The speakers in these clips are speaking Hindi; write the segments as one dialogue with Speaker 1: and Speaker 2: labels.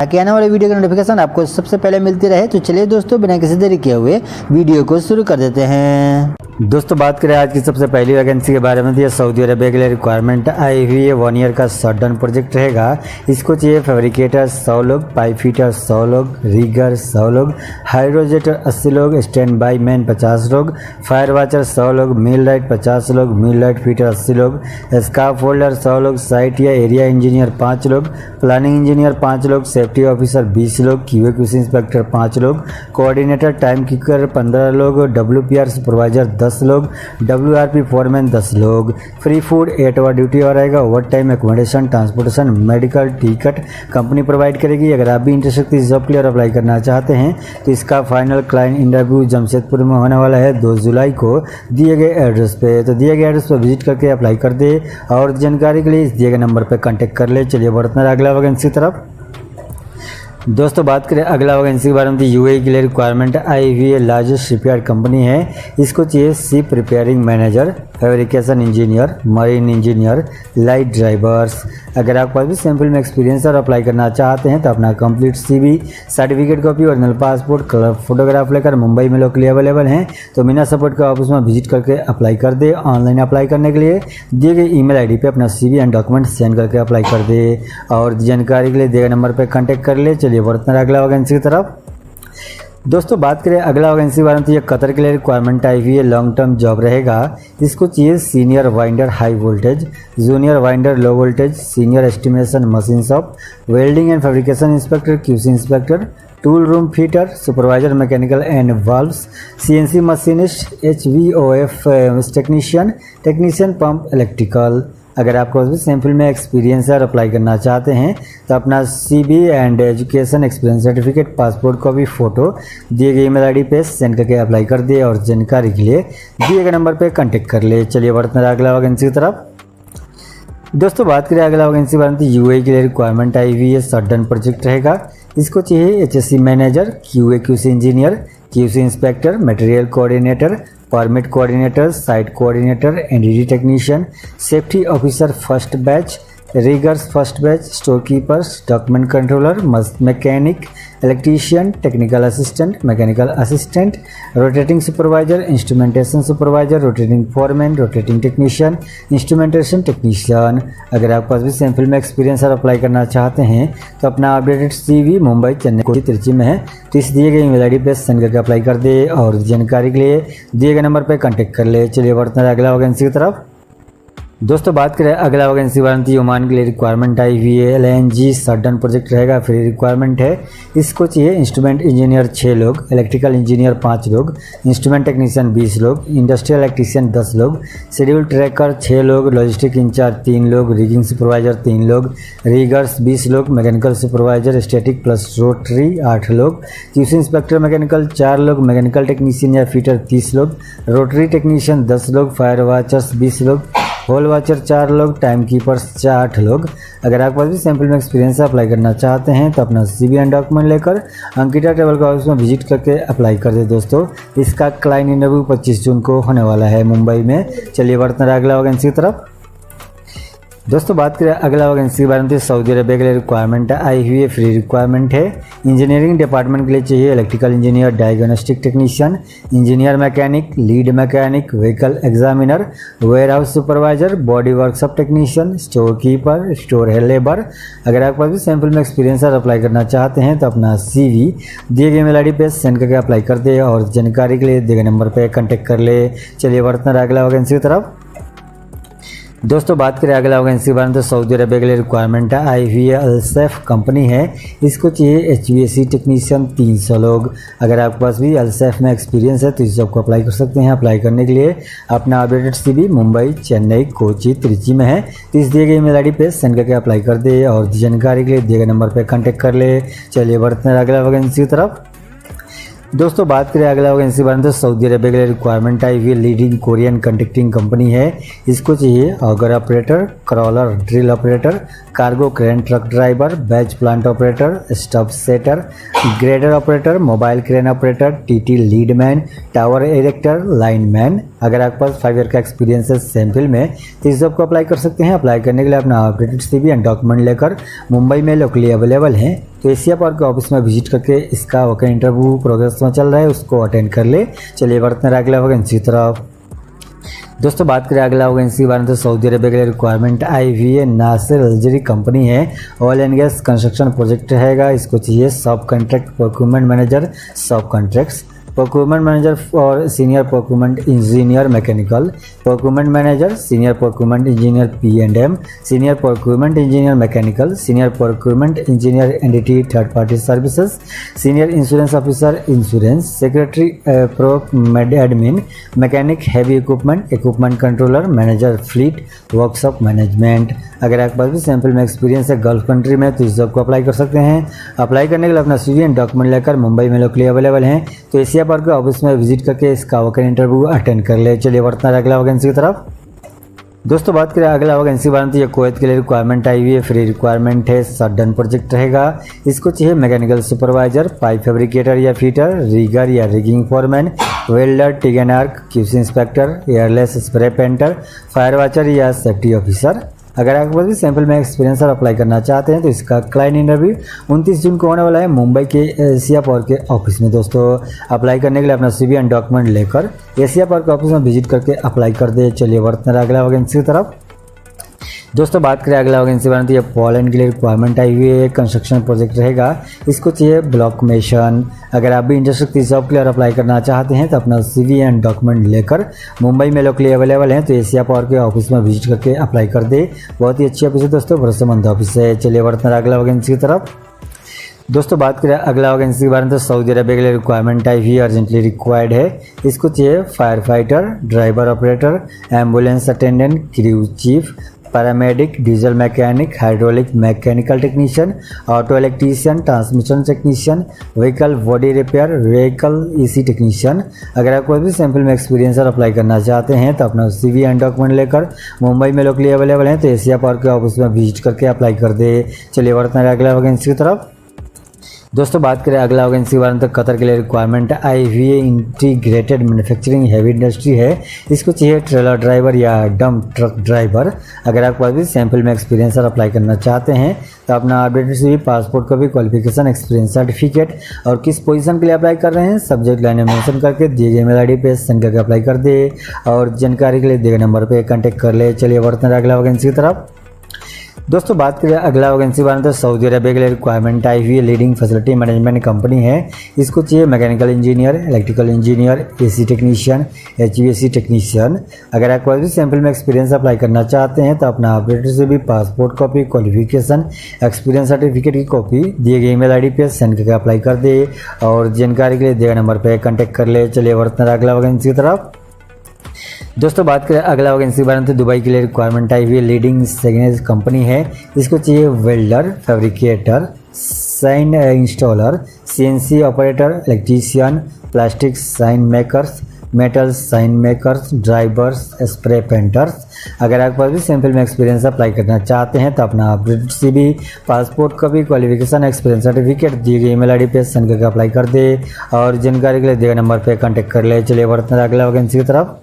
Speaker 1: ताकि आने वाले वीडियो का नोटिफिकेशन आपको सबसे पहले मिलती रहे। तो चलिए दोस्तों, बिना किसी देरी किए हुए वीडियो को शुरू कर देते हैं। दोस्तों बात करें आज की सबसे पहली वैकेंसी के बारे में। तो ये सऊदी अरबिया के लिए रिक्वायरमेंट आई हुई है। 1 ईयर का शॉर्ट प्रोजेक्ट रहेगा। इसको चाहिए फैब्रिकेटर 100 लोग, पाइप फिटर 100 लोग, रिगर 100 लोग, हाइड्रोजेटर 80 लोग, स्टैंड बाई मैन 50 लोग, फायर वॉचर 100 लोग, मिल लाइट 50 लोग, मिल लाइट फिटर 80 लोग, स्काफ होल्डर 100 लोग, साइट या एरिया इंजीनियर 5 लोग, प्लानिंग इंजीनियर 5 लोग, सेफ्टी ऑफिसर 20 लोग, QA/QC इंस्पेक्टर 5 लोग, कोऑर्डिनेटर टाइम कीपर 15 लोग, WPR सुपरवाइजर 10 लोग, WRP फोरमैन 10 लोग। फ्री फूड 8 आवर ड्यूटी और रहेगा। Over time, accommodation, transportation, medical, ticket company provide करेगी। अगर आप भी इंटरेस्टेड इस जॉब के लिए अप्लाई करना चाहते हैं तो इसका फाइनल क्लाइंट इंटरव्यू जमशेदपुर में होने वाला है 2 जुलाई को दिए गए एड्रेस पे। तो दिए गए एड्रेस पर विजिट करके अप्लाई कर दे और जानकारी के लिए इस दिए गए नंबर पर कॉन्टैक्ट कर ले। चलिए बढ़ते हैं अगला वैकेंसी की तरफ। दोस्तों बात करें अगला वैकेंसी के बारे में। तो UAE के लिए रिक्वायरमेंट आई हुई है। लार्जेस्ट शिपयार्ड कंपनी है। इसको चाहिए ship repairing manager, fabrication engineer, marine engineer, light drivers. अगर आपके पास भी सैम्पल में एक्सपीरियंस और अप्लाई करना चाहते हैं तो अपना complete CV, certificate copy, original passport, colour photograph लेकर मुंबई में लोकली अवेलेबल हैं। तो मीना सपोर्ट के ऑफिस में विजिट करके अप्लाई कर दे। ऑनलाइन अप्लाई करने के लिए दिए गए ईमेल ID पे अपना CV एंड डॉक्यूमेंट सेंड करके अप्लाई कर दे और जानकारी के लिए दिए गए नंबर पर कॉन्टैक्ट कर ले। चलिए बढ़ते हैं अगला वैकेंसी की तरफ। दोस्तों बात करें अगला वैकेंसी के बारे में। तो ये कतर के लिए रिक्वायरमेंट आई हुई है। लॉन्ग टर्म जॉब रहेगा। इसको चाहिए senior winder high voltage, junior winder low voltage, senior estimation machine shop, welding and fabrication inspector, QC inspector, tool room fitter, supervisor mechanical and valves, CNC machinist, HVOF technician pump electrical. अगर आपको भी सैम्पल में एक्सपीरियंस है और अप्लाई करना चाहते हैं तो अपना CV and education experience certificate, passport का भी फ़ोटो दिए गए ईमेल ID पे सेंड करके अप्लाई कर दिए और जानकारी के लिए दिए गए नंबर पे कांटेक्ट कर ले। चलिए बढ़ते हैं अगला वैकेंसी की तरफ। दोस्तों बात करें अगला वैकेंसी बारे में। तो UAE के लिए रिक्वायरमेंट आई हुई है। शॉर्ट प्रोजेक्ट रहेगा। इसको चाहिए HSC manager, QA/QC engineer, QC inspector, material coordinator, permit coordinator, site coordinator, NDT technician, safety officer first batch, riggers first batch, store keepers, document controller, mechanic, electrician, technical assistant, mechanical assistant, rotating supervisor, instrumentation supervisor, rotating foreman, rotating technician, instrumentation technician. अगर आपके पास भी सैम्पल में एक्सपीरियंस और अप्लाई करना चाहते हैं तो अपना अपडेटेड CV मुंबई, चेन्नई, कोची, त्रिची में है तो इस दिए गए ईमेल ID पे सेंड करके अप्लाई कर दे और जानकारी के लिए दिए गए नंबर पर कॉन्टैक्ट कर ले। चलिए बढ़ते हैं अगला वैकेंसी की तरफ। दोस्तों बात करें अगला वैकेंसी बारे में। ओमान के लिए रिक्वायरमेंट आई हुई है। LNG शॉर्ट प्रोजेक्ट रहेगा। फ्री रिक्वायरमेंट है। इसको चाहिए इंस्ट्रूमेंट इंजीनियर 6 लोग, इलेक्ट्रिकल इंजीनियर 5 लोग, इंस्ट्रूमेंट टेक्नीशियन 20 लोग, इंडस्ट्रियल इलेक्ट्रीशियन 10 लोग, शेड्यूल ट्रैकर 6 लोग, लॉजिस्टिक इंचार्ज 3 लोग, रिगिंग सुपरवाइजर 3 लोग, रिगर्स 20 लोग, mechanical supervisor static plus rotary 8 लोग, QC इंस्पेक्टर मैकेनिकल 4 लोग, मैकेनिकल टेक्नीशियन या फिटर 30 लोग, रोटरी टेक्नीशियन 10 लोग, फायर वॉचर्स 20 लोग, होल वॉचर 4 लोग, टाइम कीपर्स 8 लोग। अगर आपके पास भी सैम्पल में एक्सपीरियंस अप्लाई करना चाहते हैं तो अपना CV एंड डॉक्यूमेंट लेकर अंकिता ट्रेवल का ऑफिस में विजिट करके अप्लाई कर दे। दोस्तों इसका क्लाइंट इंटरव्यू 25 जून को होने वाला है मुंबई में। चलिए बढ़ते हैं अगला वैकेंसी की तरफ। दोस्तों बात करें अगला वैकेंसी के बारे में। तो सऊदी अरबिया के लिए रिक्वायरमेंट आई हुई है। फ्री रिक्वायरमेंट है। इंजीनियरिंग डिपार्टमेंट के लिए चाहिए electrical engineer, diagnostic technician, engineer mechanic, lead mechanic, vehicle examiner, warehouse supervisor, body workshop technician, store keeper, store labour. अगर आपके पास भी सैम्पल में एक्सपीरियंस और अप्लाई करना चाहते हैं तो अपना CV दिए गए ईमेल ID पे सेंड करके अप्लाई कर दे और जानकारी के लिए दिए गए नंबर पर कॉन्टैक्ट कर ले। चलिए बढ़ते हैं अगला वैकेंसी की तरफ। दोस्तों बात करें अगला वैकेंसी के बारे में। तो सऊदी अरबिया के लिए रिक्वायरमेंट आई हुई है। अल्सैफ कंपनी है। इसको चाहिए HVAC टेक्नीशियन 300 लोग। अगर आपके पास भी अल्सैफ में एक्सपीरियंस है तो इस जॉब को अप्लाई कर सकते हैं। अप्लाई करने के लिए अपना अपडेटेड CV मुंबई, चेन्नई, कोची, त्रिची में है तो इस दिए गए ईमेल ID पे सेंड करके अप्लाई कर दे और जानकारी के लिए दिए गए नंबर पर कॉन्टैक्ट कर ले। चलिए बढ़ते हैं अगला वैकेंसी की तरफ। दोस्तों बात करें अगला वैकेंसी बारे में। तो सऊदी अरबिया के लिए रिक्वायरमेंट आई हुई लीडिंग कोरियन कंडक्टिंग कंपनी है। इसको चाहिए auger operator, crawler drill operator, cargo crane truck driver, batch plant operator, stuff setter, grader operator, mobile crane operator, TT lead man, tower erector, line man. अगर आपके पास 5 ईयर का एक्सपीरियंस है सैम्पल में तो इस जॉब को अप्लाई कर सकते हैं। अप्लाई करने के लिए अपना अपडेटेड CV एंड डॉक्यूमेंट लेकर मुंबई में लोकली अवेलेबल हैं तो एशिया पार्क के ऑफिस में विजिट करके इसका वैकेंट इंटरव्यू प्रोग्रेस में चल रहा है उसको अटेंड कर ले। चलिए बढ़ते हैं अगला वैकेंसी की तरफ। दोस्तों बात करें अगला वैकेंसी के बारे में तो सऊदी अरबिया के लिए रिक्वायरमेंट आई हुई है। नासिर अलजरी कंपनी है, oil and gas construction project रहेगा। इसको चाहिए सब कॉन्ट्रैक्ट प्रोक्यूरमेंट मैनेजर, सब कॉन्ट्रैक्ट्स, प्रोक्यूरमेंट मैनेजर और senior procurement engineer mechanical, procurement manager, senior procurement engineer P&M, senior procurement engineer mechanical, senior procurement engineer NDT third party services, senior insurance officer insurance, secretary proc admin, mechanic heavy equipment, equipment controller, manager fleet, workshop management. अगर आपके पास भी सैंपल में एक्सपीरियंस है गल्फ कंट्री में तो इस जॉब को अप्लाई कर सकते हैं। अप्लाई करने के लिए अपना CV एंड डॉक्यूमेंट लेकर मुंबई में लोग के लिए अवेलेबल हैं। तो एशिया पार्क के ऑफिस में विजिट करके इसका वैकेंट इंटरव्यू अटेंड कर ले। चलिए बढ़ते हैं अगला वैकेंसी की तरफ। दोस्तों बात करें अगला वैकेंसी बारे में तो ये कुवैत के लिए रिक्वायरमेंट आई हुई है। फ्री रिक्वायरमेंट है, सडन प्रोजेक्ट रहेगा। इसको चाहिए मैकेनिकल सुपरवाइजर, पाइप फैब्रिकेटर या फीटर, रिगर या rigging foreman, welder, TIG and arc, QC inspector, airless spray painter, fire watcher या सेफ्टी ऑफिसर। अगर आपके पास भी सैंपल में एक्सपीरियंस और अप्लाई करना चाहते हैं तो इसका क्लाइंट इंटरव्यू 29 जून को होने वाला है मुंबई के एशिया पार्क के ऑफिस में। दोस्तों अप्लाई करने के लिए अपना CV एंड डॉक्यूमेंट लेकर एशिया पार्क के ऑफिस में विजिट करके अप्लाई कर दे। चलिए बढ़ते हैं अगला वैकेंसी की तरफ। दोस्तों बात करें अगला वैकेंसी बारे में तो ये पोलैंड के लिए रिक्वायरमेंट आई हुई है। कंस्ट्रक्शन प्रोजेक्ट रहेगा। इसको चाहिए ब्लॉक मेशन। अगर आप भी इंटरेस्टेड इस जॉब के लिए अप्लाई करना चाहते हैं तो अपना CV एंड डॉक्यूमेंट लेकर मुंबई में लोग के लिए अवेलेबल हैं तो एशिया पार्क के ऑफिस में विजिट करके अप्लाई कर दे। बहुत ही अच्छी ऑफिस है दोस्तों, भरोसेमंद ऑफिस है। चलिए बढ़ते हैं अगला वैकेंसी की तरफ। दोस्तों बात करें अगला वैकेंसी के बारे में तो सऊदी अरबिया के लिए रिक्वायरमेंट आई हुई अर्जेंटली रिक्वायर्ड है। इसको चाहिए fire fighter, driver operator, ambulance attendant, crew chief, paramedic, diesel mechanic, hydraulic mechanical technician, auto electrician, transmission technician, vehicle body repair, vehicle EC technician. अगर आप कोई भी सैंपल में एक्सपीरियंस और अप्लाई करना चाहते हैं तो अपना CV एंड डॉक्यूमेंट लेकर मुंबई में लोग के लिए अवेलेबल हैं तो एशिया पार्क के ऑफिस में विजिट करके अप्लाई कर दे। चलिए बढ़ते हैं अगला वैकेंसी की तरफ। दोस्तों बात करें अगला वैकेंसी के बारे में तो कतर के लिए रिक्वायरमेंट आई हुई है। इंटीग्रेटेड मैन्युफैक्चरिंग हैवी इंडस्ट्री है। इसको चाहिए ट्रेलर ड्राइवर या डंप ट्रक ड्राइवर। अगर आप कोई भी सैंपल में एक्सपीरियंस और अप्लाई करना चाहते हैं तो अपना अपडेटेड CV, पासपोर्ट का भी क्वालिफिकेशन, एक्सपीरियंस सर्टिफिकेट और किस पोजीशन के लिए अप्लाई कर रहे हैं सब्जेक्ट लाइन में मेंशन करके दिए गए मेल ID पे सेंड करके अप्लाई कर दे और जानकारी के लिए दिए गए नंबर पर कॉन्टैक्ट कर ले। चलिए बढ़ते हैं अगला वैकेंसी की तरफ। दोस्तों बात करें अगला वैकेंसी बारे में तो सऊदी अरबिया के लिए रिक्वायरमेंट आई हुई है। लीडिंग फैसिलिटी मैनेजमेंट कंपनी है। इसको चाहिए mechanical engineer, electrical engineer, AC technician, HVAC technician. अगर आप कोई भी सैंपल में एक्सपीरियंस अप्लाई करना चाहते हैं तो अपना updated CV, passport copy, qualification, experience certificate की कॉपी दिए गए ईमेल ID पे सेंड करके अप्लाई कर दे और जानकारी के लिए दिए गए नंबर पर कॉन्टैक्ट कर ले। चलिए बढ़ते हैं अगला वैकेंसी की तरफ। दोस्तों बात करें अगला वैकेंसी बारे में तो दुबई के लिए रिक्वायरमेंट आई हुई है। लीडिंग सेगनेज कंपनी है। इसको चाहिए welder, fabricator, sign installer, CNC operator, electrician, plastic sign makers, metal sign makers, drivers, spray painters. अगर आप कोई भी सैंपल में एक्सपीरियंस अप्लाई करना चाहते हैं तो अपना अपडेटेड CV, पासपोर्ट का भी क्वालिफिकेशन, एक्सपीरियंस सर्टिफिकेट दिए गए ईमेल ID पे सेंड करके अप्लाई कर दे और जानकारी के लिए दिए गए नंबर पर कॉन्टैक्ट कर ले। चलिए बढ़ते हैं अगला वैकेंसी की तरफ।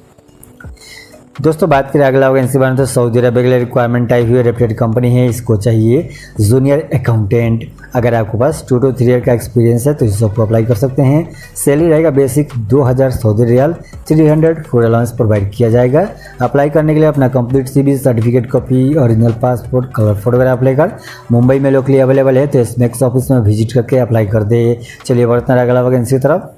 Speaker 1: दोस्तों बात करें अगला वैकेंसी बारे में तो सऊदी अरबिया के लिए रिक्वायरमेंट आई हुई है। रेप्यूटेड कंपनी है। इसको चाहिए जूनियर अकाउंटेंट। अगर आपके पास 2 to 3 ईयर का एक्सपीरियंस है तो इस जॉब को अप्लाई कर सकते हैं। सैलरी रहेगा basic 2000 Saudi riyal, 300 food allowance provide किया जाएगा। अप्लाई करने के लिए अपना complete CV, certificate copy, original passport, colour photograph लेकर मुंबई में लोग के लिए अवेलेबल है तो SMAX ऑफिस में विजिट करके अप्लाई कर दे। चलिए बढ़ते हैं अगला वैकेंसी की तरफ।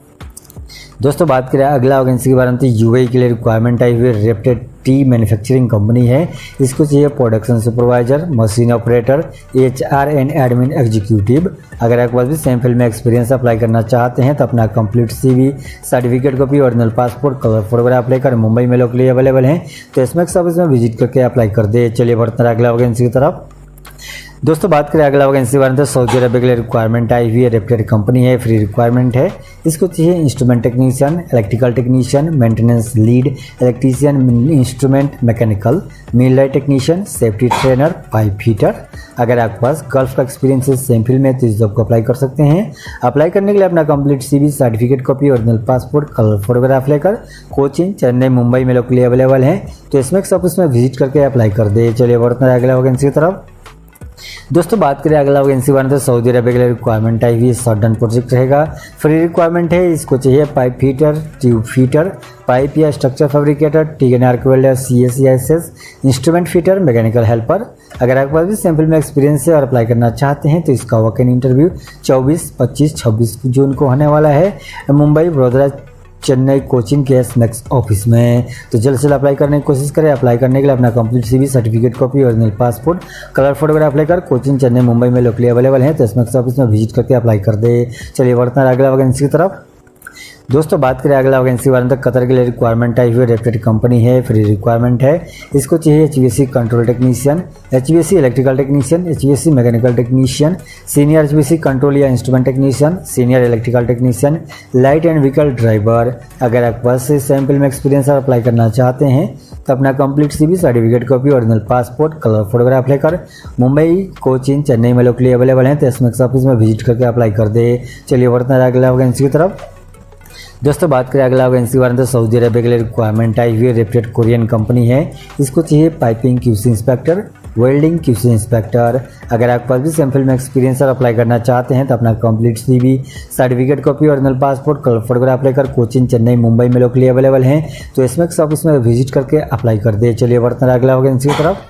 Speaker 1: दोस्तों बात करें अगला वैकेंसी के बारे में तो UAE के लिए रिक्वायरमेंट आई हुई है। रेप्यूटेड टी मैन्युफैक्चरिंग कंपनी है। इसको चाहिए production supervisor, machine operator, HR and admin executive. अगर आपके पास भी सेम फील्ड में एक्सपीरियंस अप्लाई करना चाहते हैं तो अपना complete CV, certificate copy, original passport, colour photograph लेकर मुंबई में लोग के लिए अवेलेबल हैं तो SMAX ऑफिस में विजिट करके अप्लाई कर दे। चलिए बढ़ते हैं अगला वैकेंसी की तरफ। दोस्तों बात करें अगला वैकेंसी बारे में तो सऊदी अरबिया के लिए रिक्वायरमेंट आई हुई है। रेप्यूटेड कंपनी है। फ्री रिक्वायरमेंट है। इसको चाहिए instrument technician, electrical technician, maintenance lead, electrician, instrument mechanical, millwright technician, safety trainer, pipe fitter. अगर आपके पास गल्फ का एक्सपीरियंस है सेम फील्ड में तो इस जॉब को अप्लाई कर सकते हैं। अप्लाई करने के लिए अपना complete CV, certificate copy, original passport, colour photograph लेकर कोचिंग, चेन्नई, मुंबई में लोग के लिए अवेलेबल हैं तो SMAX ऑफिस में विजिट करके अप्लाई कर दे। चलिए बढ़ते हैं अगला वैकेंसी की तरफ। दोस्तों बात करें अगला वैकेंसी बारे में, तो सऊदी अरब के लिए रिक्वायरमेंट आई हुई है, शॉर्ट डन प्रोजेक्ट रहेगा, फ्री रिक्वायरमेंट है। इसको चाहिए pipe fitter, tube fitter, pipe या structure fabricator, TIG and arc welder, CSS, instrument fitter, mechanical helper. अगर आपके पास भी सैंपल में एक्सपीरियंस है और अप्लाई करना चाहते हैं तो इसका वॉक इन इंटरव्यू 24, 25, 26 जून को होने वाला है, मुंबई, वडोदरा, चेन्नई, कोचिन के SMAX ऑफिस में। तो जल्द से जल्द अप्लाई करने की कोशिश करें। अप्लाई करने के लिए अपना complete CV, certificate copy, original passport, colour photograph लेकर कोचिन, चेन्नई, मुंबई में लोकली अवेलेबल है, तो SMAX ऑफिस में विजिट करके अप्लाई कर दे। चलिए बढ़ते हैं अगला वैकेंसी की तरफ। दोस्तों बात करें अगला वैकेंसी बारे में, तो कतर के लिए रिक्वायरमेंट आई हुई है, रेप्यूटेड कंपनी है, फ्री रिक्वायरमेंट है। इसको चाहिए HVAC control technician, HVAC electrical technician, HVAC mechanical technician, senior HVAC control या instrument technician, senior electrical technician, light and vehicle driver. अगर आपके पास से सैंपल में एक्सपीरियंस और अप्लाई करना चाहते हैं तो अपना complete CV, certificate copy, original passport, colour photograph लेकर मुंबई, कोचिन, चेन्नई में लोकली अवेलेबल है, तो SMAX ऑफिस में विजिट करके अप्लाई कर दे। चलिए बढ़ते हैं अगला वैकेंसी की तरफ। दोस्तों बात करें अगला वैकेंसी बारे में, तो सऊदी अरब के लिए रिक्वायरमेंट आई हुई है, रेप्यूटेड कोरियन कंपनी है। इसको चाहिए piping QC inspector, welding QC inspector. अगर आपके पास भी सैंपल में एक्सपीरियंस और अप्लाई करना चाहते हैं तो अपना complete CV, certificate copy, original passport, colour photograph लेकर कोचिन, चेन्नई, मुंबई में लोकली अवेलेबल हैं, तो SMAX ऑफिस में विजिट करके अप्लाई कर दे। चलिए बढ़ते हैं अगला वैकेंसी की तरफ।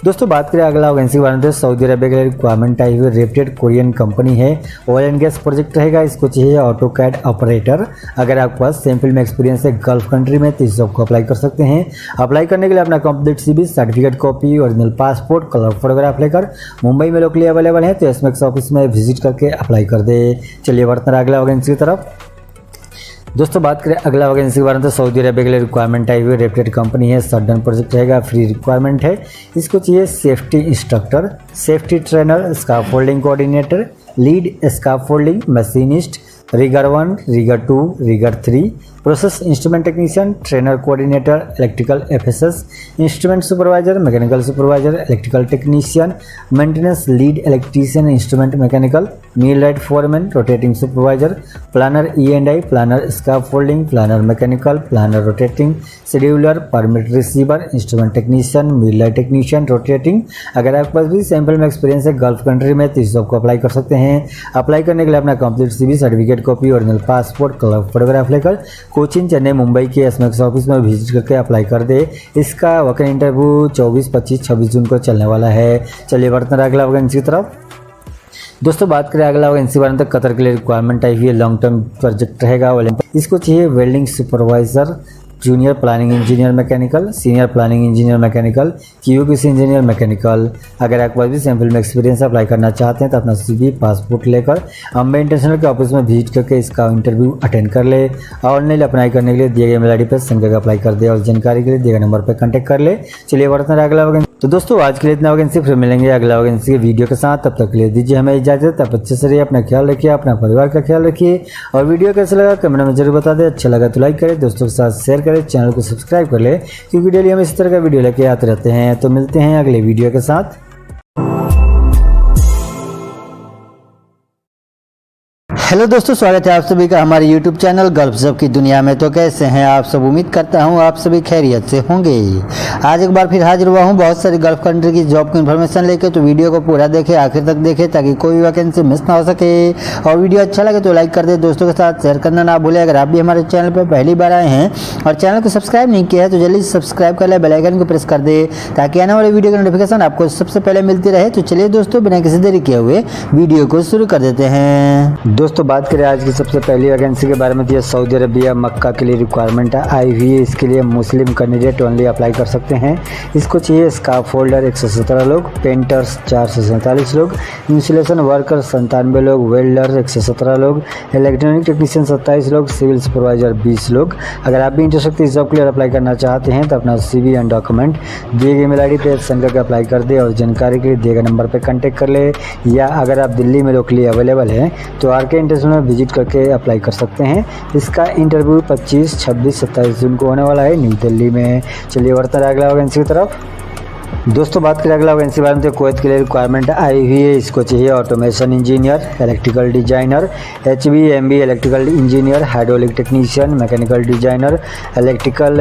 Speaker 1: दोस्तों बात करें अगला वैकेंसी बारे में, तो सऊदी अरब के लिए रिक्वायरमेंट आई हुई, रेप्यूटेड कोरियन कंपनी है, ऑयल एंड गैस प्रोजेक्ट रहेगा। इसको चाहिए ऑटोकैड ऑपरेटर। अगर आपके पास सैंपल में एक्सपीरियंस है गल्फ कंट्री में तो इस जॉब को अप्लाई कर सकते हैं। अप्लाई करने के लिए अपना complete CV, certificate copy, original passport, colour photograph लेकर मुंबई में लोकली अवेलेबल है, तो SMAX ऑफिस में विजिट करके अप्लाई कर दे। चलिए बढ़ते हैं अगला वैकेंसी की तरफ। दोस्तों बात करें अगला वैकेंसी के बारे में, तो सऊदी अरब के लिए रिक्वायरमेंट आई हुई है, रेप्यूटेड कंपनी है, शॉर्ट डन प्रोजेक्ट रहेगा, फ्री रिक्वायरमेंट है। इसको चाहिए safety instructor, safety trainer, scaffolding coordinator, lead scaffolding machinist, rigger 1, rigger 2, rigger 3, process instrument technician, trainer coordinator, electrical FSS, instrument supervisor, mechanical supervisor, electrical technician, maintenance lead electrician, instrument mechanical, millwright foreman, rotating supervisor, planner E&I, planner scaffolding, planner mechanical, planner rotating, scheduler, permit receiver, instrument technician, millwright technician, rotating. अगर आपके पास भी सैंपल में एक्सपीरियंस है गल्फ कंट्री में तो इस जॉब को अप्लाई कर सकते हैं। अप्लाई करने के लिए अपना complete CV, certificate copy, original passport, colour photograph लेकर कोचिन, चेन्नई, मुंबई के SMAX ऑफिस में विजिट करके अप्लाई कर दे। इसका वॉक इन इंटरव्यू 24, 25, 26 जून को चलने वाला है। चलिए बढ़ते हैं अगला वैकेंसी की तरफ। दोस्तों बात करें अगला वैकेंसी बारे में, तो कतर के लिए रिक्वायरमेंट आई हुई है, लॉन्ग टर्म प्रोजेक्ट रहेगा। इसको चाहिए welding supervisor, junior planning engineer mechanical, senior planning engineer mechanical, QC engineer mechanical. अगर आपके पास भी सैंपल में एक्सपीरियंस अप्लाई करना चाहते हैं तो अपना CV, पासपोर्ट लेकर अम्बे इंटरनेशनल के ऑफिस में विजिट करके इसका इंटरव्यू अटेंड कर ले। और नहीं अप्लाई करने के लिए दिए गए मेल ID पर संपर्क अप्लाई कर दे और जानकारी के लिए दिए गए नंबर पर कॉन्टैक्ट कर ले। चलिए बढ़ते हैं अगला वैकेंसी। तो दोस्तों आज के लिए इतना वैकेंसी, फिर मिलेंगे अगला वैकेंसी के वीडियो के साथ। तब तक के लिए दीजिए हमें इजाजत। आप अच्छे से रहिए, अपना ख्याल रखिए, अपना परिवार का ख्याल रखिए। और वीडियो कैसा लगा कमेंट में जरूर बता दें। अच्छा लगा तो लाइक करें, दोस्तों के साथ शेयर करें, चैनल को सब्सक्राइब कर ले, क्योंकि डेली हम इस तरह का वीडियो लेके आते रहते हैं। तो मिलते हैं अगले वीडियो के साथ। हेलो दोस्तों, स्वागत है आप सभी का हमारे YouTube चैनल गल्फ जॉब की दुनिया में। तो कैसे हैं आप सब? उम्मीद करता हूं आप सभी खैरियत से होंगे। आज एक बार फिर हाजिर हुआ हूं बहुत सारी गल्फ कंट्री की जॉब की इन्फॉर्मेशन लेके। तो वीडियो को पूरा देखें, आखिर तक देखें, ताकि कोई वैकेंसी मिस ना हो सके। और वीडियो अच्छा लगे तो लाइक कर दे, दोस्तों के साथ शेयर करना ना भूलें। अगर आप भी हमारे चैनल पर पहली बार आए हैं और चैनल को सब्सक्राइब नहीं किया है तो जल्दी सब्सक्राइब कर ले, बेल आइकन को प्रेस कर दे, ताकि आने वाले वीडियो की नोटिफिकेशन आपको सबसे पहले मिलती रहे। तो चलिए दोस्तों, बिना किसी देरी किए हुए वीडियो को शुरू कर देते हैं। दोस्तों बात करें आज की सबसे पहली वैकेंसी के बारे में, दिया सऊदी अरबिया मक्का के लिए रिक्वायरमेंट आई हुई है। इसके लिए मुस्लिम कैंडिडेट ओनली अप्लाई कर सकते हैं। इसको चाहिए स्काफ होल्डर 117 लोग, पेंटर्स 447 लोग, इंस्टॉलेशन वर्कर 97 लोग, वेल्डर 117 लोग, इलेक्ट्रॉनिक टेक्नीशियन 27 लोग, सिविल सुपरवाइजर 20 लोग। अगर आप भी इंटरेस्टेड इस जॉब के लिए अप्लाई करना चाहते हैं तो अपना CV एंड डॉक्यूमेंट दिए गए मेल ID पे सेंड करके अप्लाई कर दे और जानकारी के लिए दिए गए नंबर पर कॉन्टैक्ट कर ले। या अगर आप दिल्ली में लोकली अवेलेबल हैं तो RK इंटरनेशनल में विजिट करके अप्लाई कर सकते हैं। इसका इंटरव्यू 25, 26, 27 जून को होने वाला है न्यू दिल्ली में। चलिए बढ़ते हैं अगला वैकेंसी की तरफ। दोस्तों बात करें अगला वैकेंसी बारे में, तो कुवैत के लिए रिक्वायरमेंट आई हुई है। इसको चाहिए automation engineer, electrical designer, HB MB electrical engineer, hydraulic technician, mechanical designer, electrical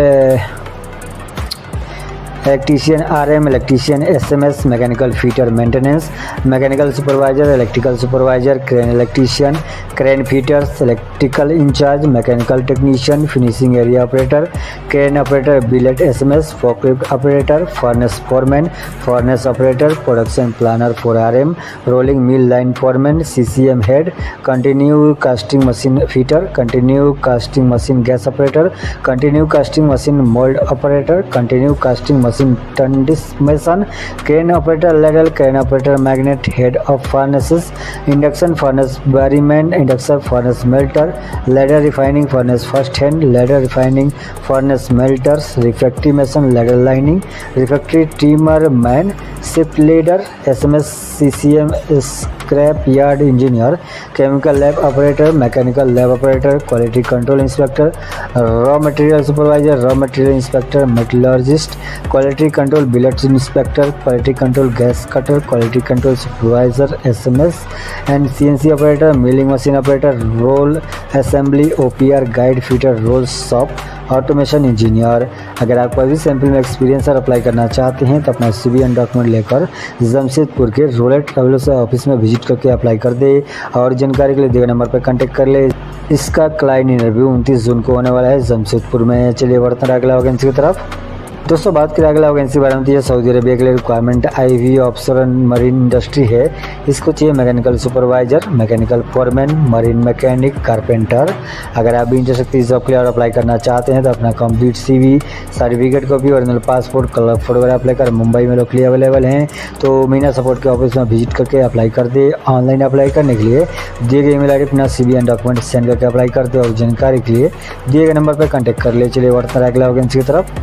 Speaker 1: electrician RM, electrician SMS, mechanical fitter maintenance, mechanical supervisor, electrical supervisor, crane electrician, crane fitters, electrical incharge, mechanical technician, finishing area operator, crane operator, billet SMS, forklift operator, furnace foreman, furnace operator, production planner for RM, rolling mill line foreman, CCM head, continue casting machine fitter, continue casting machine gas operator, continue casting machine mould operator, continue casting machine tundish machine, crane operator ladle, crane operator magnet, head of furnaces, induction furnace berryman, induction furnace melter, ladle refining furnace first hand, ladle refining furnace melters, refractory machine, ladle lining, refractory trimmer man, shift leader, SMS CCM scrap yard engineer, chemical lab operator, mechanical lab operator, quality control inspector, raw material supervisor, raw material inspector, metallurgist, quality control billet inspector, quality control gas cutter, quality control supervisor SMS and CNC operator, milling machine operator, roll assembly OPR guide fitter, roll shop automation engineer. अगर आपको अभी सैंपल में एक्सपीरियंस और अप्लाई करना चाहते हैं तो अपना CV एंड डॉक्यूमेंट लेकर जमशेदपुर के रोलेट ट्रेवलर्स ऑफिस में विजिट करके अप्लाई कर दे और जानकारी के लिए दिए गए नंबर पर कांटेक्ट कर ले। इसका क्लाइंट इंटरव्यू 29 जून को होने वाला है जमशेदपुर में। चलिए बढ़ते हैं अगला वैकेंसी की तरफ। दोस्तों बात करें अगला वैकेंसी बारे में तो ये सऊदी अरबिया के लिए रिक्वायरमेंट आई हुई ऑफशोर मरीन इंडस्ट्री है। इसको चाहिए mechanical supervisor, mechanical foreman, marine mechanic, carpenter. अगर आप भी इंटरेस्टेड इस जॉब के लिए और अप्लाई करना चाहते हैं तो अपना complete CV, certificate copy, original passport, colour photo वगैरह अप्लाई कर मुंबई में लोकली अवेलेबल हैं तो मीना सपोर्ट के ऑफिस में विजिट करके अप्लाई कर दे। ऑनलाइन अप्लाई करने के लिए दिए गए ईमेल ID अपना CV एंड डॉक्यूमेंट सेंड करके अप्लाई कर दे और जानकारी के लिए दिए गए नंबर पर कॉन्टैक्ट कर ले। चलिए बढ़ते हैं अगला वैकेंसी की तरफ।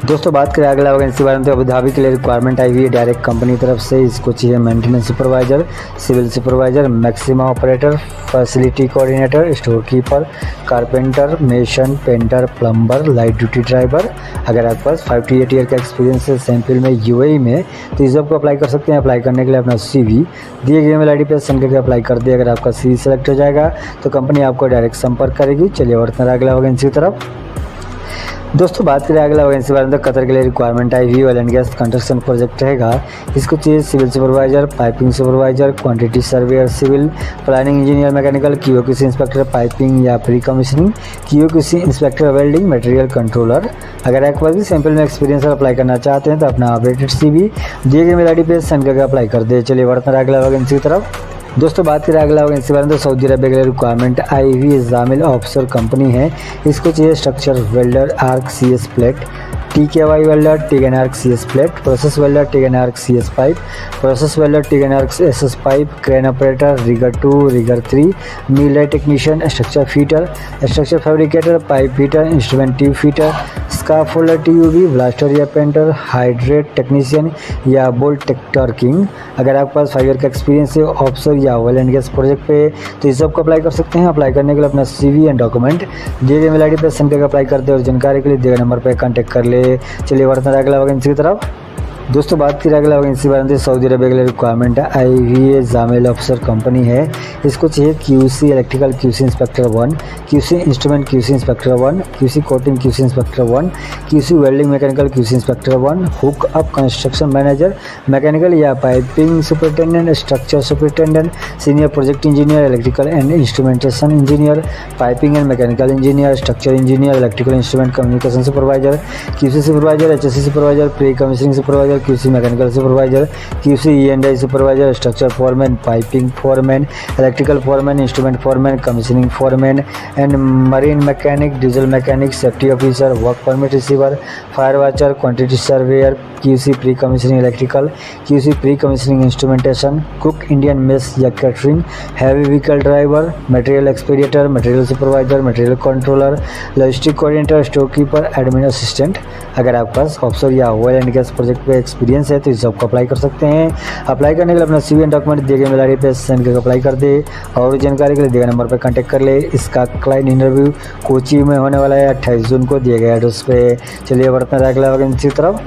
Speaker 1: दोस्तों बात करें अगला वैकेंसी बारे में तो अबू धाबी के लिए रिक्वायरमेंट आई हुई है डायरेक्ट कंपनी की तरफ से। इसको चाहिए maintenance supervisor, civil supervisor, Maximo operator, facility coordinator, store keeper, carpenter, mason, painter, plumber, light duty driver. अगर आपके पास 5 to 8 ईयर का एक्सपीरियंस है सैंपल में UAE में तो इस जॉब को अप्लाई कर सकते हैं। अप्लाई करने के लिए अपना CV दिए गए ईमेल ID पे सेंड करके अप्लाई कर दे। अगर आपका CV सेलेक्ट हो जाएगा तो कंपनी आपको डायरेक्ट संपर्क करेगी। चलिए बढ़ते हैं अगला वैकेंसी की तरफ। दोस्तों बात करें अगला वैकेंसी बारे में तो कतर के लिए रिक्वायरमेंट आई हुई oil and gas construction project रहेगा। इसको चाहिए civil supervisor, piping supervisor, quantity surveyor civil, planning engineer mechanical, QOQC inspector piping या pre commissioning, QOQC inspector welding, material controller. अगर आपके पास भी सैंपल में एक्सपीरियंस और अप्लाई करना चाहते हैं तो अपना अपडेटेड CV दिए गए मेल ID पे सेंड करके अप्लाई कर दे। चलिए बढ़ते हैं अगला वैकेंसी की तरफ। दोस्तों बात करें अगला वैकेंसी बारे में तो सऊदी अरबिया के लिए रिक्वायरमेंट आई हुई जामिल ऑफशोर कंपनी है। इसको चाहिए structure welder, arc CS plate, TKY welder, TIG and ARC CS plate, process welder, TIG and ARC CS pipe, process welder, TIG and ARC SS pipe, crane operator, rigger 2, rigger 3, mill technician, structure fitter, structure fabricator, pipe fitter, instrument tube fitter, scaffolder TUV, blaster या पेंटर, हाइड्रेट टेक्नीशियन या बोल्ट टर्किंग। अगर आपके पास 5 ईयर का एक्सपीरियंस है ऑफशोर या ऑयल एंड गैस प्रोजेक्ट पे तो इस जॉब को अप्लाई कर सकते हैं। अप्लाई करने के लिए अपना CV एंड डॉक्यूमेंट दिए गए मेल ID पे सेंड करके अप्लाई करते हैं और जानकारी के लिए दिए गए नंबर पर कॉन्टैक्ट कर ले। चलिए बढ़ते हैं अगला वैकेंसी की तरफ। दोस्तों बात करें अगला वैकेंसी बारे में सऊदी अरबिया के लिए रिक्वायरमेंट आई हुई है जामिल ऑफशोर कंपनी है। इसको चाहिए QC electrical QC inspector 1, QC instrument QC inspector 1, QC coating QC inspector 1, QC welding mechanical QC inspector 1, hook up construction manager, mechanical या piping superintendent, structure superintendent, senior project engineer, electrical and instrumentation engineer, piping and mechanical engineer, structure engineer, electrical instrument communication supervisor, QC supervisor, HSC supervisor, pre commissioning supervisor, QC mechanical supervisor, QC E&I supervisor, structure foreman, piping foreman, electrical foreman, instrument foreman, commissioning foreman and marine mechanic, diesel mechanic, safety officer, work permit receiver, fire watcher, quantity surveyor, QC pre commissioning electrical, QC pre commissioning instrumentation, cook Indian mess या catering, heavy vehicle driver, material expediter, material supervisor, material controller, logistic coordinator, store keeper, admin assistant. अगर आपके पास ऑफशोर या ऑयल एंड गैस प्रोजेक्ट पे एक्सपीरियंस है तो इस जॉब को अप्लाई कर सकते हैं। अप्लाई करने के लिए अपना CV एंड डॉक्यूमेंट दिए गए मेल ID पे सेंड करके अप्लाई कर दे और जानकारी के लिए दिए गए नंबर पर कॉन्टैक्ट कर ले। इसका क्लाइंट इंटरव्यू कोची में होने वाला है 28 जून को दिए गए एड्रेस पे। चलिए बढ़ते हैं अगला वैकेंसी की तरफ।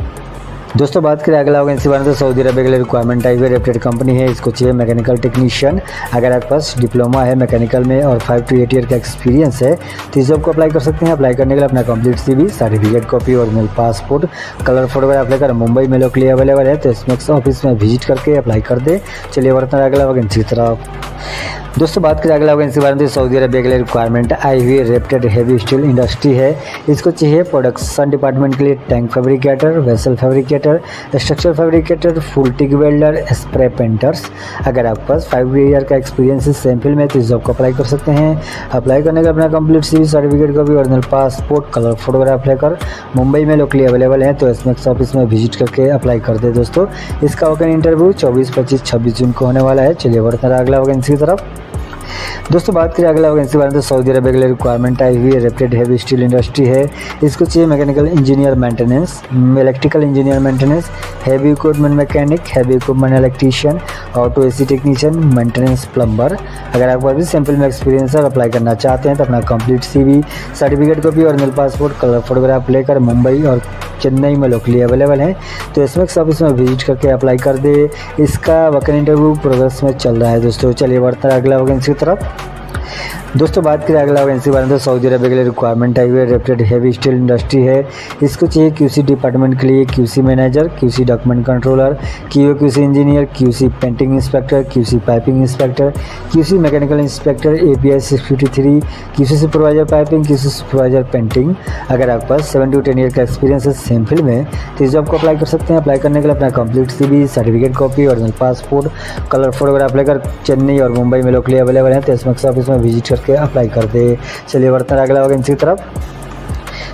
Speaker 1: दोस्तों बात करें अगला वैकेंसी बारे में तो सऊदी अरब के लिए रिक्वायरमेंट आई हुई रेप्यूटेड कंपनी है। इसको चाहिए मैकेनिकल टेक्नीशियन। अगर आपके पास डिप्लोमा है मैकेनिकल में और 5 to 8 ईयर का एक्सपीरियंस है तो इस जॉब को अप्लाई कर सकते हैं। अप्लाई करने के लिए अपना complete CV, certificate copy, original passport, colour photograph apply कर मुंबई में लोकली अवेलेबल है तो SMAX ऑफिस में विजिट करके अप्लाई कर दे। चलिए बढ़ते हैं अगला वैकेंसी की तरफ। दोस्तों बात करें अगला वैकेंसी बारे में सऊदी अरब के लिए रिक्वायरमेंट आई हुई रेप्यूटेड हेवी स्टील इंडस्ट्री है। इसको चाहिए प्रोडक्शन डिपार्टमेंट के लिए tank fabricator, vessel fabricator, structure fabricator, full TIG welder, spray painters. अगर आपके पास 5 ईयर का एक्सपीरियंस है सेम फील्ड में तो इस जॉब को अप्लाई कर सकते हैं। अप्लाई करने का अपना complete CV, certificate copy, original passport, colour photograph लेकर मुंबई में लोकली अवेलेबल है तो SMAX ऑफिस में विजिट करके अप्लाई कर दे। दोस्तों इसका वैकेंट इंटरव्यू 24, 25, 26 जून को होने वाला है। चलिए बढ़ते हैं अगला वैकेंसी की तरफ। दोस्तों बात करें अगला वैकेंसी बारे में तो सऊदी अरब के लिए रिक्वायरमेंट आई हुई है रेप्यूटेड हेवी स्टील इंडस्ट्री है। इसको चाहिए mechanical engineer maintenance, electrical engineer maintenance, heavy equipment mechanic, heavy equipment electrician, auto AC technician, maintenance plumber. अगर आपको अभी सैम्पल में एक्सपीरियंस है और अप्लाई करना चाहते हैं तो अपना complete CV, certificate copy, original passport, colour photograph लेकर मुंबई और चेन्नई में लोकली अवेलेबल है तो SMAX ऑफिस में विजिट करके अप्लाई कर दे। इसका वैकेंट इंटरव्यू प्रोग्रेस में चल रहा है। दोस्तों चलिए बढ़ते हैं अगला वैकेंसी की तरफ। दोस्तों बात करें अगला वैकेंसी बारे में तो सऊदी अरब के लिए रिक्वायरमेंट आई हुई है रेप्यूटेड हेवी स्टील इंडस्ट्री है। इसको चाहिए QC डिपार्टमेंट के लिए QC manager, QC document controller, QC engineer, QC painting inspector, QC piping inspector, QC mechanical inspector, API 653, QC supervisor piping, QC supervisor painting. अगर आपके पास 7 to 10 ईयर का एक्सपीरियंस है सेम फील्ड में तो इस जॉब को अप्लाई कर सकते हैं। अप्लाई करने के लिए अपना complete CV, certificate copy, original passport, colour photograph लेकर चेन्नई और मुंबई में लोकली अवेलेबल है तो SMAX ऑफिस में विजिट करके अप्लाई कर दे। चलिए बढ़ते हैं अगला वैकेंसी की तरफ।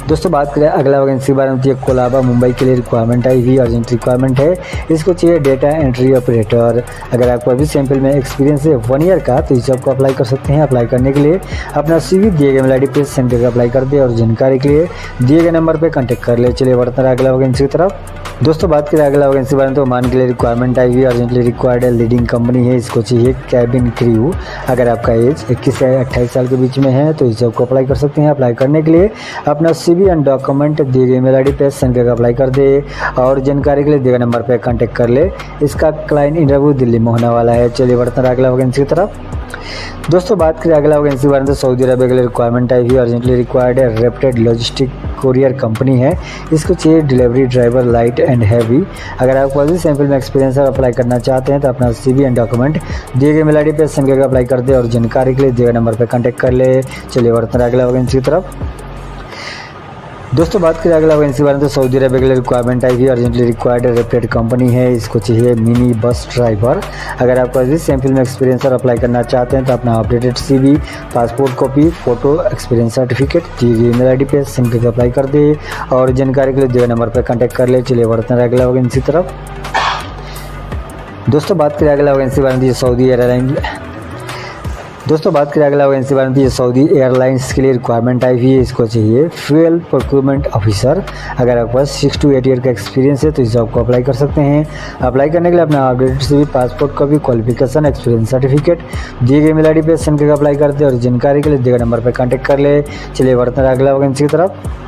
Speaker 1: दोस्तों बात करें अगला वैकेंसी बारे में तो कोलाबा मुंबई के लिए रिक्वायरमेंट आई हुई अर्जेंट रिक्वायरमेंट है। इसको चाहिए डेटा एंट्री ऑपरेटर। अगर आपको अभी सैम्पल में एक्सपीरियंस है 1 ईयर का तो इस जॉब को अप्लाई कर सकते हैं। अप्लाई करने के लिए अपना CV दिए गए मेल ID पे सेंड करके अप्लाई कर दे और जानकारी के लिए दिए गए नंबर पर कॉन्टैक्ट कर ले। चलिए बढ़ते हैं अगला वैकेंसी की तरफ। दोस्तों बात करें अगला वैकेंसी बारे में तो ओमान के लिए रिक्वायरमेंट आई हुई अर्जेंटली रिक्वायर्ड है लीडिंग कंपनी है। इसको चाहिए कैबिन क्रू। अगर आपका एज 21 से 28 साल के बीच में है तो इस जॉब को अप्लाई कर सकते हैं। अप्लाई करने के लिए अपना CV एंड डॉक्यूमेंट दिए गए मेल ID पे सेंड करके अप्लाई कर दे और जानकारी के लिए दिए गए नंबर पर कॉन्टैक्ट कर ले। इसका क्लाइंट इंटरव्यू दिल्ली में होने वाला है। चलिए बढ़ते हैं अगला वैकेंसी की तरफ। दोस्तों बात करें अगला वैकेंसी बारे में तो सऊदी अरब के लिए रिक्वायरमेंट आई हुई अर्जेंटली रिक्वायर्ड है रेप्यूटेड लॉजिस्टिक कोरियर कंपनी है। इसको चाहिए delivery driver light and heavy. अगर आपको अभी सैम्पल में एक्सपीरियंस है अप्लाई करना चाहते हैं तो अपना CV एंड डॉक्यूमेंट दिए गए मेल ID पे सेंड करके अप्लाई कर दे और जानकारी के लिए दिए गए नंबर पर कॉन्टैक्ट कर ले। चलिए बढ़ते हैं अगला वैकेंसी की तरफ। दोस्तों बात करें अगला वैकेंसी बारे में तो सऊदी अरब के लिए रिक्वायरमेंट आई हुई अर्जेंटली रिक्वायर्ड रेप्यूटेड कंपनी है। इसको चाहिए मिनी बस ड्राइवर। अगर आपको अभी सैम्पल में एक्सपीरियंस और अप्लाई करना चाहते हैं तो अपना updated CV, passport copy, photo, experience certificate दिए गए मेल ID पे सेंड करके अप्लाई कर दे और जानकारी के लिए दिए गए नंबर पर कॉन्टैक्ट कर ले। चलिए बढ़ते हैं अगला वैकेंसी की तरफ। दोस्तों बात करें अगला वैकेंसी बारे में सऊदी एयरलाइन सऊदी एयरलाइंस के लिए रिक्वायरमेंट आई हुई है। इसको चाहिए फ्यूल प्रोक्योरमेंट ऑफिसर। अगर आपके पास 6 to 8 ईयर का एक्सपीरियंस है तो इस जॉब को अप्लाई कर सकते हैं। अप्लाई करने के लिए अपना updated CV, passport copy, qualification, experience certificate दिए गए मेल ID पे सेंड करके अप्लाई कर दे और जानकारी के लिए दिए गए नंबर पर कॉन्टैक्ट कर ले। चलिए बढ़ते हैं अगला वैकेंसी की तरफ।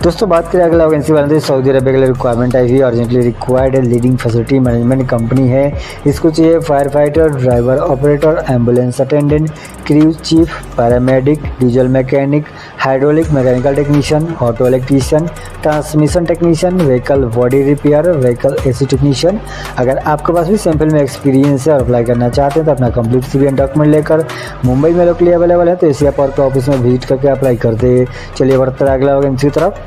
Speaker 1: दोस्तों बात करें अगला वैकेंसी बारे में सऊदी अरब के लिए रिक्वायरमेंट आई हुई urgently required leading facility management company है। इसको चाहिए fire fighter, driver operator, ambulance attendant, crew chief, paramedic, diesel mechanic, hydraulic mechanical technician, auto electrician, transmission technician, vehicle body repair, vehicle AC technician. अगर आपके पास भी सैम्पल में एक्सपीरियंस है और अप्लाई करना चाहते हैं तो अपना कंप्लीट CV एंड डॉक्यूमेंट लेकर मुंबई में लोकली अवेलेबल है तो एशिया पावर ऑफिस में विजिट करके अप्लाई कर दे। चलिए बढ़ते हैं अगला वैकेंसी की तरफ।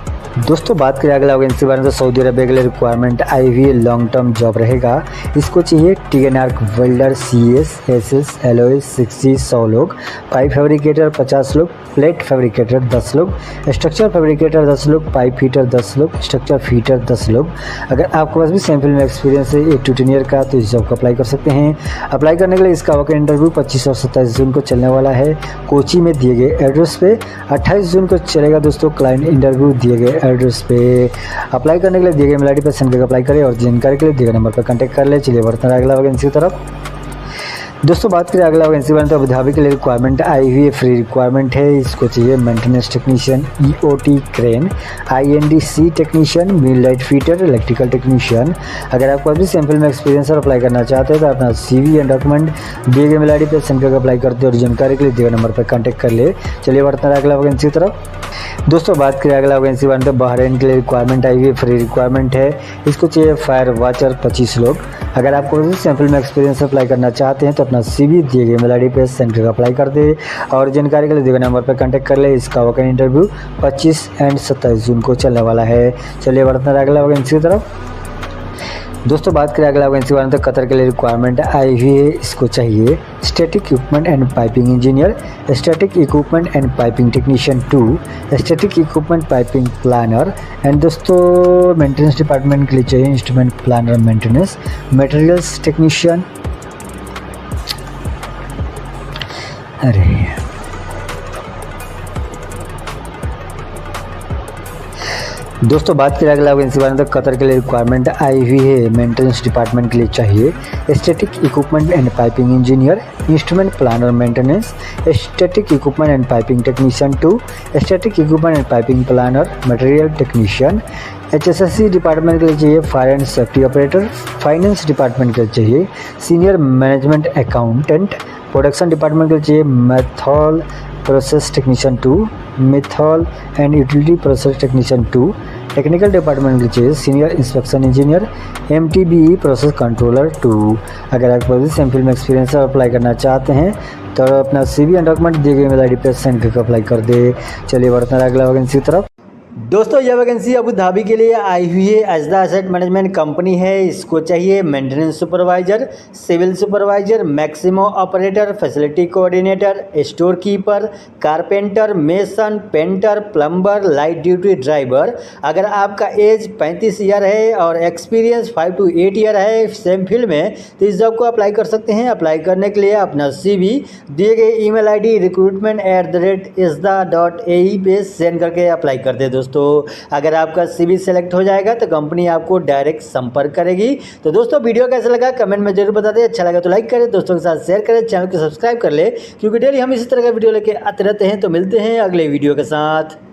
Speaker 1: दोस्तों बात करें अगला वैकेंसी बारे में तो सऊदी अरब के लिए रिक्वायरमेंट आई हुई है लॉन्ग टर्म जॉब रहेगा। इसको चाहिए TNR welder CS, SS, alloy 60-100 लोग, पाइप फैब्रिकेटर 50 लोग, प्लेट फैब्रिकेटर 10 लोग, स्ट्रक्चर फैब्रिकेटर 10 लोग, पाइप फीटर 10 लोग, स्ट्रक्चर फीटर 10 लोग। अगर आपके पास भी सैम्पल में एक्सपीरियंस है 8 to 10 ईयर का तो इस जॉब को अप्लाई कर सकते हैं। अप्लाई करने के लिए इसका वैकेंट इंटरव्यू 25 और 27 जून को चलने वाला है कोची में दिए गए एड्रेस पे। 28 जून को चलेगा दोस्तों क्लाइंट इंटरव्यू दिए गए एड्रेस पे। अप्लाई करने के लिए दिए गए मेल ID पे सेंड करके अप्लाई करें और जानकारी के लिए दिए गए नंबर पर कॉन्टैक्ट कर ले। चलिए बढ़ते हैं अगला वैकेंसी की तरफ। दोस्तों बात करें अगला वैकेंसी बारे में, तो अबू धाबी के लिए रिक्वायरमेंट आई हुई है, फ्री रिक्वायरमेंट है। इसको चाहिए maintenance technician, EOT crane, INDC technician, millwright fitter, electrical technician. अगर आपको अभी सैम्पल में एक्सपीरियंस और अप्लाई करना चाहते हैं तो अपना CV एंड डॉक्यूमेंट दिए गए मेल ID पे सेंड करके अप्लाई करते हैं और जानकारी के लिए दिए गए नंबर पर कॉन्टैक्ट कर ले। चलिए बढ़ते हैं अगला वैकेंसी की तरफ। दोस्तों बात करें अगला वैकेंसी बारे में, तो बहरीन के लिए रिक्वायरमेंट आई हुई है, फ्री रिक्वायरमेंट है। इसको चाहिए फायर वॉचर 25 लोग। अगर आपको सैम्पल में एक्सपीरियंस अप्लाई करना चाहते हैं तो अपना CV दिए गए मेल ID पे सेंड करके अप्लाई कर दे और जानकारी के लिए दिए गए नंबर पर कॉन्टैक्ट कर ले। इसका वॉक इन इंटरव्यू 25 एंड 27 जून को चलने वाला है। चलिए बढ़ते हैं अगला वैकेंसी की तरफ। दोस्तों बात करें अगला वैकेंसी बारे में, तो कतर के लिए रिक्वायरमेंट आई हुई है। इसको चाहिए static equipment and piping engineer, static equipment and piping technician 2, static equipment piping planner and दोस्तों मेंटेनेंस डिपार्टमेंट के लिए चाहिए instrument planner maintenance, materials technician. अरे दोस्तों बात करें अगला वैकेंसी बारे में, तो कतर के लिए रिक्वायरमेंट आई हुई है। मेंटेनेंस डिपार्टमेंट के लिए चाहिए static equipment and piping engineer, instrument planner maintenance, static equipment and piping technician 2, static equipment and piping planner, material technician. HSSC department के लिए चाहिए fire and safety operator, finance department के लिए चाहिए senior management accountant, production department के लिए चाहिए methanol process technician 2, methanol and utility process technician 2, technical department के लिए चाहिए senior inspection engineer, MTBE process controller 2। अगर आप सैम्पल में एक्सपीरियंस अप्लाई करना चाहते हैं तो अपना CV एंड डॉक्यूमेंट दिए गए मेल ID पे सेंड करके अप्लाई कर दे। चलिए बढ़ते हैं अगला वैकेंसी की तरफ। दोस्तों यह वैकेंसी अबू धाबी के लिए आई हुई है। अजदा एसेट मैनेजमेंट कंपनी है। इसको चाहिए maintenance supervisor, civil supervisor, Maximo operator, facility coordinator, store keeper, carpenter, mason, painter, plumber, light duty driver. अगर आपका एज 35 ईयर है और एक्सपीरियंस 5 to 8 ईयर है सेम फील्ड में तो इस जॉब को अप्लाई कर सकते हैं। अप्लाई करने के लिए अपना CV दिए गए ईमेल ID recruitment@isda.ae पे सेंड करके अप्लाई कर दे। दोस्तों अगर आपका CV सेलेक्ट हो जाएगा तो कंपनी आपको डायरेक्ट संपर्क करेगी। तो दोस्तों वीडियो कैसा लगा कमेंट में जरूर बता दें। अच्छा लगा तो लाइक करें, दोस्तों के साथ शेयर करें, चैनल को सब्सक्राइब कर ले क्योंकि डेली हम इसी तरह का वीडियो लेके आते रहते हैं। तो मिलते हैं अगले वीडियो के साथ।